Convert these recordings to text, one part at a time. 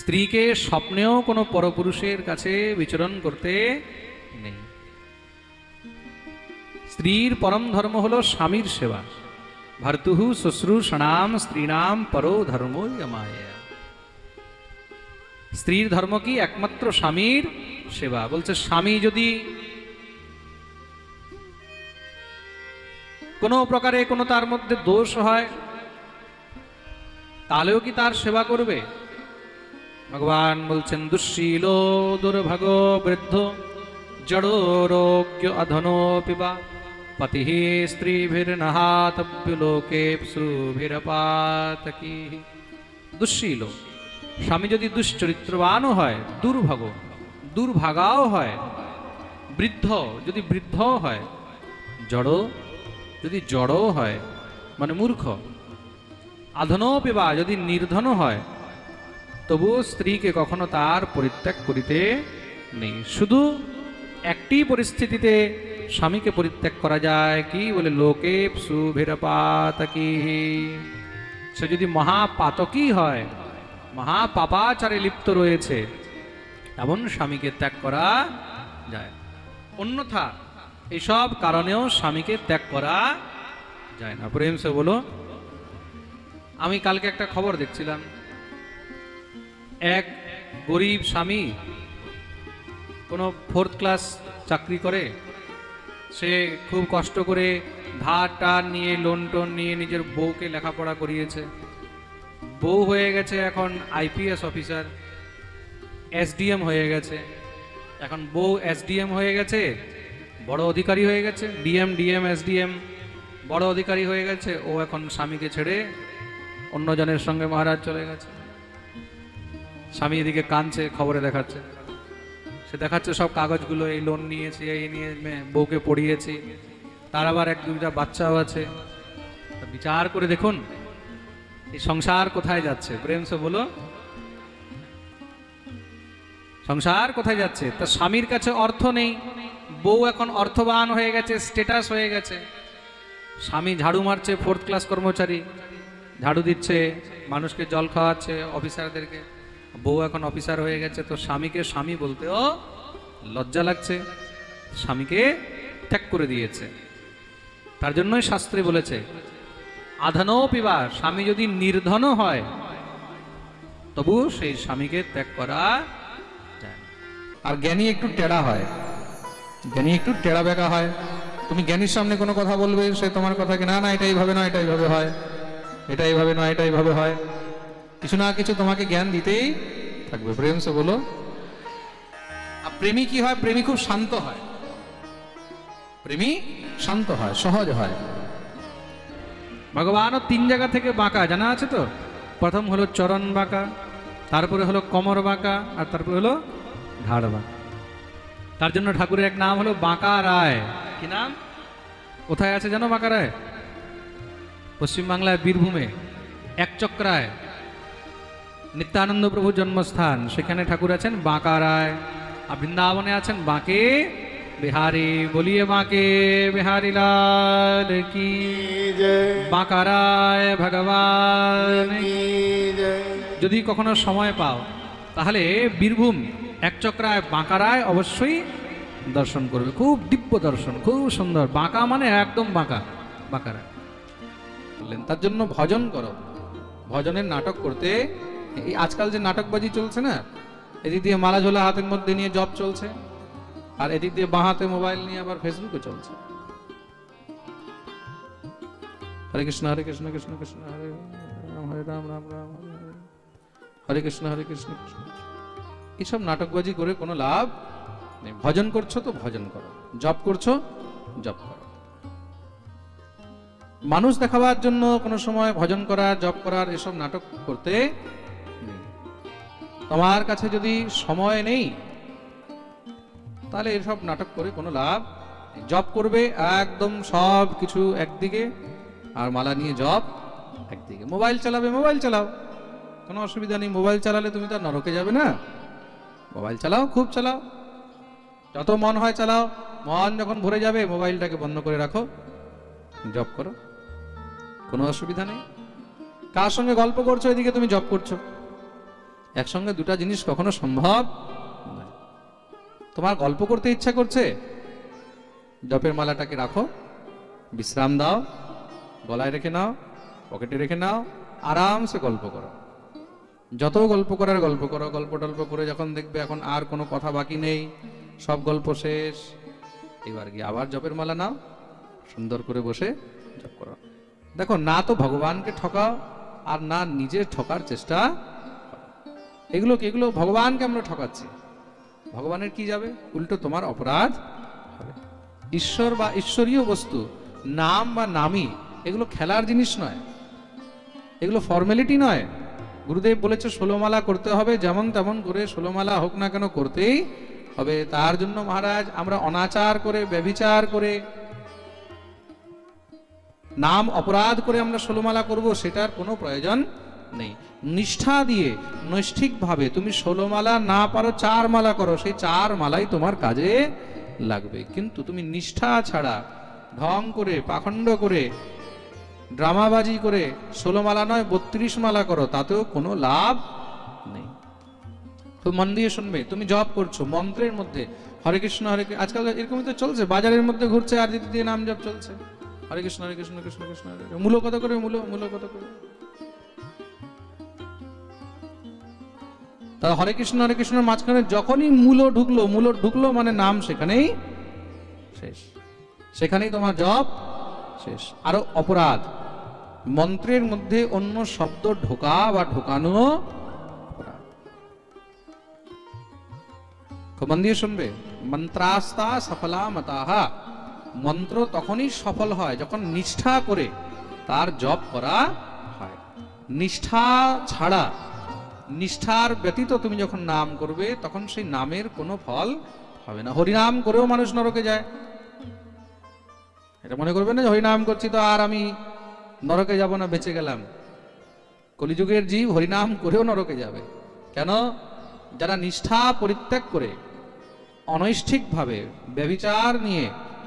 স্ত্রীকে স্বপ্নেও কোনো পরপুরুষের কাছে বিচরণ করতে নেই। স্ত্রীর পরম ধর্ম হলো স্বামীর সেবা। ভর্তুহু শুশ্রূষণাম স্ত্রীণাম পরো ধর্মো যমায়া। স্ত্রীর ধর্ম কি? একমাত্র স্বামীর সেবা। বলছে স্বামী যদি কোনো প্রকারে কোনো তার মধ্যে দোষ হয় তাহলেও কি তার সেবা করবে? ভগবান বলছেন দুঃশীল দুর্ভাগ বৃদ্ধ জড়োরোগ্য অধনোপি বা পতি স্ত্রীভির্নহাতব্য লোকেপ্সুভিরপাতকি। দুঃশীল স্বামী যদি দুশ্চরিত্রবানও হয়, দুর্ভাগ দুর্ভাগাও হয়, বৃদ্ধ যদি বৃদ্ধও হয়, জড় যদি জড়ও হয় মানে মূর্খ, অধনোপিবা যদি নির্ধন হয়, তবু স্ত্রীকে কখনো তার পরিত্যাগ করিতে নেই। শুধু একটি পরিস্থিতিতে স্বামীকে পরিত্যাগ করা যায়, কি বলে? লোকে সুভিরপাতকি। সে যদি মহাপাতকী হয়, মহাপাপাচারে লিপ্ত রয়েছে, এমন স্বামীকে ত্যাগ করা যায়। অন্যথা এইসব কারণেও স্বামীকে ত্যাগ করা যায় না। প্রেম সে বলো। আমি কালকে একটা খবর দেখছিলাম, এক গরিব স্বামী কোনো 4th ক্লাস চাকরি করে, সে খুব কষ্ট করে ধার টার নিয়ে লোন টোন নিয়ে নিজের বউকে লেখাপড়া করিয়েছে। বউ হয়ে গেছে এখন IPS অফিসার, SDM হয়ে গেছে। এখন বউ SDM হয়ে গেছে, বড় অধিকারী হয়ে গেছে, DM SDM বড় অধিকারী হয়ে গেছে। ও এখন স্বামীকে ছেড়ে অন্যজনের সঙ্গে মহারাজ চলে গেছে। স্বামী এদিকে কাঁদছে, খবরে দেখাচ্ছে, সে দেখাচ্ছে সব কাগজগুলো, এই লোন নিয়েছি, এই নিয়ে বউকে পড়িয়েছি, তার আবার 1-2টা বাচ্চাও আছে। বিচার করে দেখুন এই সংসার কোথায় যাচ্ছে। প্রেম সে বলো, সংসার কোথায় যাচ্ছে? তার স্বামীর কাছে অর্থ নেই, বউ এখন অর্থবান হয়ে গেছে, স্ট্যাটাস হয়ে গেছে। স্বামী ঝাড়ু মারছে, 4th ক্লাস কর্মচারী, ঝাড়ু দিচ্ছে, মানুষকে জল খাওয়াচ্ছে, অফিসারদেরকে। বউ এখন অফিসার হয়ে গেছে, তো স্বামীকে স্বামী বলতেও লজ্জা লাগছে, স্বামীকে ত্যাগ করে দিয়েছে। তার জন্যই শাস্ত্রে বলেছে আধনোপিবা, স্বামী যদি নির্ধন হয় তবু সেই স্বামীকে ত্যাগ করা যায়। আর জ্ঞানী একটু টেড়া হয়, জ্ঞানী একটু টেড়া বেঁকা হয়। তুমি জ্ঞানীর সামনে কোনো কথা বলবে, সে তোমার কথাকে না না এটা এইভাবে নয়, এটা এইভাবে হয়, এটা এইভাবে নয়, এটা এইভাবে হয়, কিছু না কিছু তোমাকে জ্ঞান দিতেই থাকবে। প্রেম সে বলো। আর প্রেমী কি হয়? প্রেমী খুব শান্ত হয়, প্রেমী শান্ত হয়, সহজ হয়। ভগবানও 3 জায়গা থেকে বাঁকা, জানা আছে তো? প্রথম হলো চরণ বাঁকা, তারপরে হলো কোমর বাঁকা, আর তারপরে হলো ঘাড় বাঁকা। তার জন্য ঠাকুরের এক নাম হলো বাঁকা রায়। কি নাম? কোথায় আছে জানো বাঁকা রায়? পশ্চিমবাংলায় বীরভূমে একচক্রায় নিত্যানন্দ প্রভুর জন্মস্থান, সেখানে ঠাকুর আছেন বাঁকা রায়। আর বৃন্দাবনে আছেন বাঁকে বিহারী। বলিয়ে বাঁকে বিহারী লাল কি জয়, বাঁকা রায় ভগবান কি জয়। যদি কখনো সময় পাও তাহলে বীরভূম একচক্রায় বাঁকা রায় অবশ্যই দর্শন করবে। খুব দিব্য দর্শন, খুব সুন্দর। বাঁকা মানে একদম বাঁকা, বাঁকা রায় বললেন। তার জন্য ভজন করো, ভজনের নাটক করতে। এই আজকাল যে নাটকবাজি চলছে না, এদিক দিয়ে মালা ঝোলা হাতের মধ্যে নিয়ে জব চলছে, আর এদিক দিয়ে বাঁ হাতে মোবাইল নিয়ে আবার ফেসবুকে চলছে। হরে কৃষ্ণ কৃষ্ণ কৃষ্ণ হরে রাম, হরে রাম রাম রাম হরে হরে, হরে কৃষ্ণ কৃষ্ণ। এসব নাটকবাজি করে কোনো লাভ নেই। ভজন করছো তো ভজন করো, জব করছো জব করো। মানুষ দেখাবার জন্য কোনো সময় ভজন করা, জব করার এসব নাটক করতে নেই। তোমার কাছে যদি সময় নেই তাহলে এসব নাটক করে কোনো লাভ নেই। জব করবে একদম সব কিছু একদিকে, আর মালা নিয়ে জব একদিকে। মোবাইল চালাবে, মোবাইল চালাও, কোনো অসুবিধা নেই। মোবাইল চালালে তুমি তো আর নরকে যাবে না। মোবাইল চালাও, খুব চালাও, যত মন হয় চালাও। মন যখন ভরে যাবে মোবাইলটাকে বন্ধ করে রাখো, জব করো, কোনো অসুবিধা নেই। কার সঙ্গে গল্প করছো এদিকে তুমি জব করছো, একসঙ্গে দুটা জিনিস কখনো সম্ভব নয়। তোমার গল্প করতে ইচ্ছা করছে, জপের মালাটাকে রাখো, বিশ্রাম দাও, গলায় রেখে নাও, পকেটে রেখে নাও, আরামসে গল্প করো। যত গল্প করার গল্প করো, গল্প টল্প করে যখন দেখবে এখন আর কোনো কথা বাকি নেই, সব গল্প শেষ, এবার গিয়ে আবার জপের মালা নাও, সুন্দর করে বসে জপ করো। দেখো, না তো ভগবানকে ঠকাও আর না নিজে ঠকার চেষ্টা। এগুলো ভগবানকে আমরা ঠকাচ্ছি, ভগবানের কি যাবে, উল্টো তোমার অপরাধ হবে। ঈশ্বর বা ঈশ্বরীয় বস্তু, নাম বা নামী, এগুলো খেলার জিনিস নয়, এগুলো ফর্মালিটি নয়। গুরুদেব বলেছে 16 মালা করতে হবে, যেমন তেমন করে 16 মালা হোক না কেন করতেই হবে। তার জন্য মহারাজ আমরা অনাচার করে, ব্যভিচার করে, নাম অপরাধ করে আমরা 16 মালা করবো, সেটার কোনো প্রয়োজন নেই। নিষ্ঠা দিয়ে নৈষ্ঠিকভাবে তুমি 16 মালা না পারো 4 মালা করো, সেই 4 মালাই তোমার কাজে লাগবে। কিন্তু তুমি নিষ্ঠা ছাড়া ঢং করে, পাখণ্ড করে, ড্রামাবাজি করে 16 মালা নয় 32 মালা করো, তাতেও কোনো লাভ নেই। তো মন দিয়ে শুনবে, তুমি জপ করছো, মন্ত্রের মধ্যে হরে কৃষ্ণ হরে কৃষ্ণ, আজকাল এরকমই তো চলছে, বাজারের মধ্যে ঘুরছে আর দিদি দিয়ে নাম জপ চলছে, হরে কৃষ্ণ হরে কৃষ্ণ কৃষ্ণ কৃষ্ণ হরে কৃষ্ণ। মূল কত করে, মূল কত করে, তা হরে কৃষ্ণের মাঝখানে যখনই মূল ঢুকলো মানে নাম সেখানেই শেষ, সেখানেই তোমার জপ শেষ। আরো অপরাধ, মন্ত্রের মধ্যে অন্য শব্দ ঢোকা বা ঢোকানো অপরাধ। মন দিয়ে শুনবে, মন্ত্রাস্তা সফলা মতাহা, মন্ত্র তখনই সফল হয় যখন নিষ্ঠা করে তার জপ করা হয়। নিষ্ঠা ছাড়া, নিষ্ঠার ব্যতীত তুমি যখন নাম করবে তখন সেই নামের কোনো ফল হবে না। হরিনাম করেও মানুষ নরকে যায়, এটা মনে করবে না যে হরিনাম করছি তো আর আমি নরকে যাব না, বেঁচে গেলাম। কলিযুগের জীব হরিনাম করেও নরকে যাবে। কেন? যারা নিষ্ঠা পরিত্যাগ করে অনৈষ্ঠিকভাবে ব্যভিচার নিয়ে,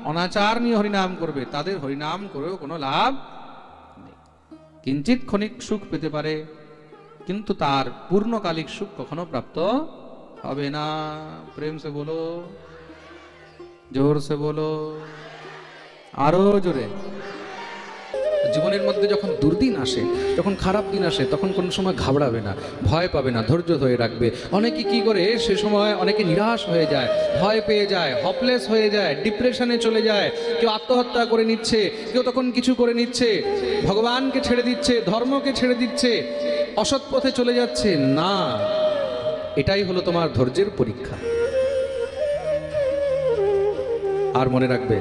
অনাচার নিয়ে হরিনাম করবে, তাদের হরিনাম করেও কোনো লাভ নেই। কিঞ্চিত ক্ষণিক সুখ পেতে পারে, কিন্তু তার পূর্ণকালিক সুখ কখনো প্রাপ্ত হবে না। প্রেম সে বলো, জোর সে বলো, আরো জোরে। জীবনের মধ্যে যখন দুর্দিন আসে, যখন খারাপ দিন আসে, তখন কোনো সময় ঘাবড়াবে না, ভয় পাবে না, ধৈর্য ধরে রাখবে। অনেকে কি করে, সে সময় অনেকে নিরাশ হয়ে যায়, ভয় পেয়ে যায়, হপলেস হয়ে যায়, ডিপ্রেশনে চলে যায়, কেউ আত্মহত্যা করে নিচ্ছে, কেউ তখন কিছু করে নিচ্ছে, ভগবানকে ছেড়ে দিচ্ছে, ধর্মকে ছেড়ে দিচ্ছে, অসৎ পথে চলে যাচ্ছে। না, এটাই হলো তোমার ধৈর্যের পরীক্ষা। আর মনে রাখবে,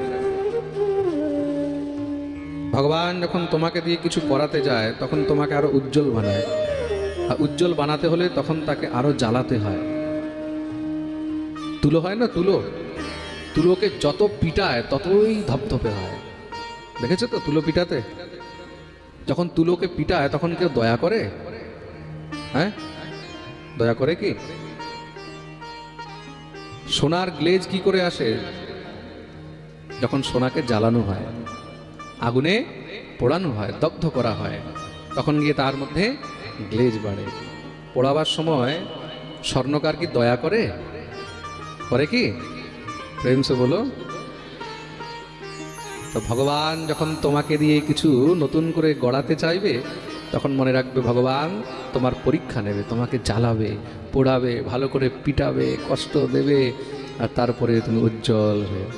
ভগবান যখন তোমাকে দিয়ে কিছু করাতে যায় তখন তোমাকে আরো উজ্জ্বল বানায়, আর উজ্জ্বল বানাতে হলে তখন তাকে আরো জ্বালাতে হয়। তুলো হয় না, তুলোকে যত পিটায় ততই ধপধপে হয়। দেখেছো তো তুলো পিটাতে? যখন তুলোকে পিটায় তখন কেউ দয়া করে? হ্যাঁ, দয়া করে কি? সোনার গ্লেজ কি করে আসে? যখন সোনাকে জ্বালানো হয়, আগুনে পোড়ানো হয়, দগ্ধ করা হয়, তখন গিয়ে তার মধ্যে গ্লেজ বাড়ে। পোড়াবার সময় স্বর্ণকার কি দয়া করে? করে কি? প্রেম সে বলো। তো ভগবান যখন তোমাকে দিয়ে কিছু নতুন করে গড়াতে চাইবে, তখন মনে রাখবে ভগবান তোমার পরীক্ষা নেবে, তোমাকে জ্বালাবে, পোড়াবে, ভালো করে পিটাবে, কষ্ট দেবে, আর তারপরে তুমি উজ্জ্বল হয়ে।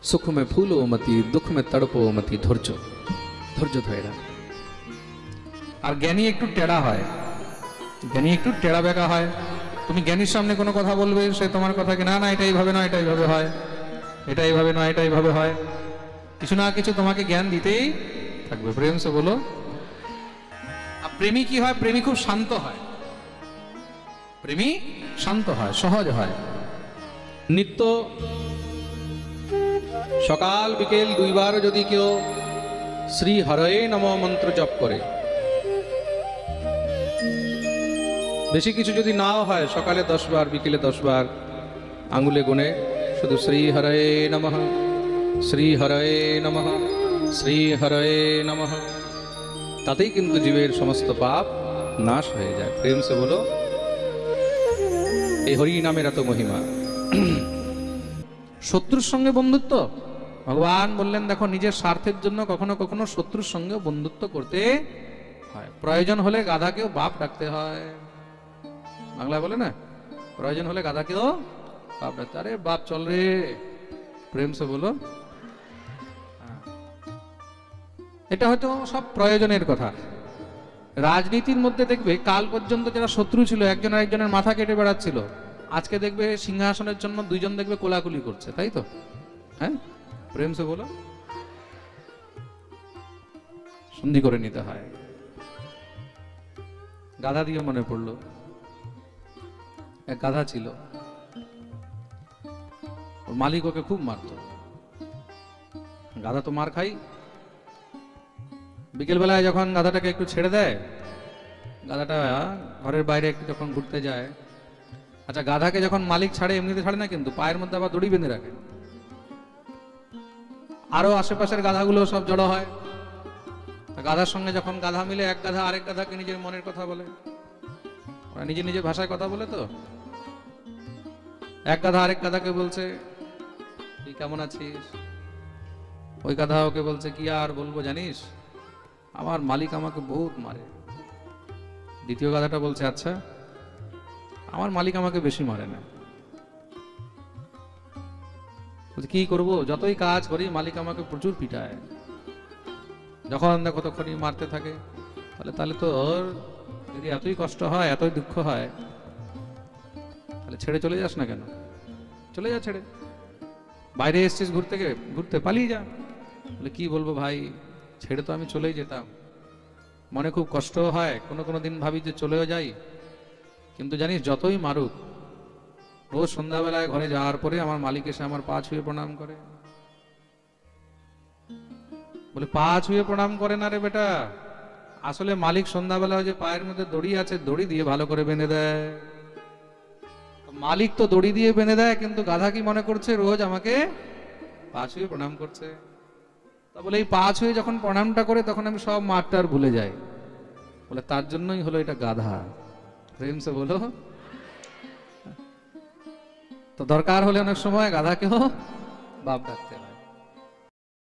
সুখ মে ফুলো মতি, দুঃখ মে তড়পো মতি, ধৈর্য ধরে রাখ। আর জ্ঞানী একটু টেড়া হয়, জ্ঞানী একটু টেড়া বেঁকা হয়। তুমি জ্ঞানীর সামনে কোনো কথা বলবে, সে তোমার কথাকে না এটা এইভাবে নয়, এটা এইভাবে হয়, এটা এইভাবে নয়, এটা এইভাবে হয়, কিছু না কিছু তোমাকে জ্ঞান দিতেই থাকবে। প্রেম সে বলো। আর প্রেমী কি হয়? প্রেমী খুব শান্ত হয়, প্রেমী শান্ত হয়, সহজ হয়। নিত্য সকাল বিকেল 2 বার যদি কেউ শ্রী হরে নম মন্ত্র জপ করে, বেশি কিছু যদি নাও হয়, সকালে 10 বার, বিকেলে 10 বার, আঙ্গুলে গুনে শুধু শ্রী হরে নমঃ, শ্রী হরে নমঃ, শ্রী হরে নমঃ, তাতেই কিন্তু জীবের সমস্ত পাপ নাশ হয়ে যায়। প্রেম সে বলো, এই হরি নামের এত মহিমা। শত্রুর সঙ্গে বন্ধুত্ব, ভগবান বললেন দেখো নিজের স্বার্থের জন্য কখনো কখনো শত্রুর সঙ্গে বন্ধুত্ব করতে হয়। প্রয়োজন হলে গাধাকেও বাপ ডাকতে হয়। বাংলা বলে না, প্রয়োজন হলে গাধাকেও বাপ ডাকতে। আরে বাপ চল রে, প্রেম সে বলো। এটা হয়তো সব প্রয়োজনের কথা। রাজনীতির মধ্যে দেখবে কাল পর্যন্ত যারা শত্রু ছিল একজন আরেকজনের মাথা কেটে বেড়াচ্ছিল, আজকে দেখবে সিংহাসনের জন্য দুইজন দেখবে কোলাকুলি করছে, তাই তো? হ্যাঁ, প্রেম সে বলো। সন্ধি করে নিতে হয়। গাধা দিয়ে মনে পড়লো, এক গাধা ছিল, ওর মালিক ওকে খুব মারতো। গাধা তো মার খাই। বিকেল বেলায় যখন গাধাটাকে একটু ছেড়ে দেয়, গাধাটা ঘরের বাইরে একটু যখন ঘুরতে যায়, আচ্ছা গাধাকে যখন মালিক ছাড়ে এমনিতে ছাড়ে না, কিন্তু পায়ের মধ্যে আবার দড়ি বেঁধে রাখে। আরো আশেপাশের গাধাগুলো সব জড়ো হয়। গাধার সঙ্গে যখন গাধা মিলে, এক গাধা আরেক গাধাকে নিজের মনের কথা বলে, ওরা নিজে নিজে ভাষায় কথা বলে। তো এক গাধা আরেক গাধাকে বলছে তুই কেমন আছিস, ওই গাধা ওকে বলছে কি আর বলবো জানিস, আমার মালিক আমাকে বহুত মারে। দ্বিতীয় গাধাটা বলছে আচ্ছা, আমার মালিক আমাকে বেশি মারে না। কি করব, যতই কাজ করি মালিক আমাকে প্রচুর পিটায়। যখন দেখো তখনই মারতে থাকে। তাহলে তো যদি এতই কষ্ট হয়, এতই দুঃখ হয়, তাহলে ছেড়ে চলে যাস না কেন? চলে যা ছেড়ে। বাইরে এসছিস ঘুরতে পালিয়ে যা। বলে কি বলবো ভাই, ছেড়ে তো আমি চলেই যেতাম। মনে খুব কষ্ট হয়, কোনো কোনো দিন ভাবি যে চলেও যাই, কিন্তু জানিস যতই মারুক, রোজ সন্ধ্যাবেলায় ঘরে যাওয়ার পরে আমার মালিক এসে আমার পা ছুঁয়ে প্রণাম করে। বলে পা ছুঁয়ে প্রণাম করে না রে বেটা, আসলে মালিক সন্ধ্যাবেলায় যে পায়ের মধ্যে দড়ি আছে, দড়ি দিয়ে ভালো করে বেঁধে দেয়। মালিক তো দড়ি দিয়ে বেঁধে দেয়, কিন্তু গাধা কি মনে করছে রোজ আমাকে পা ছুঁয়ে প্রণাম করছে। তা বলে এই পা ছুঁয়ে যখন প্রণামটা করে তখন আমি সব মারটা আর ভুলে যাই। বলে তার জন্যই হলো এটা গাধা। প্রেম সে বলো। তো দরকার হলে অনেক সময় গাধাকেও বাপ ডাকতে হয়।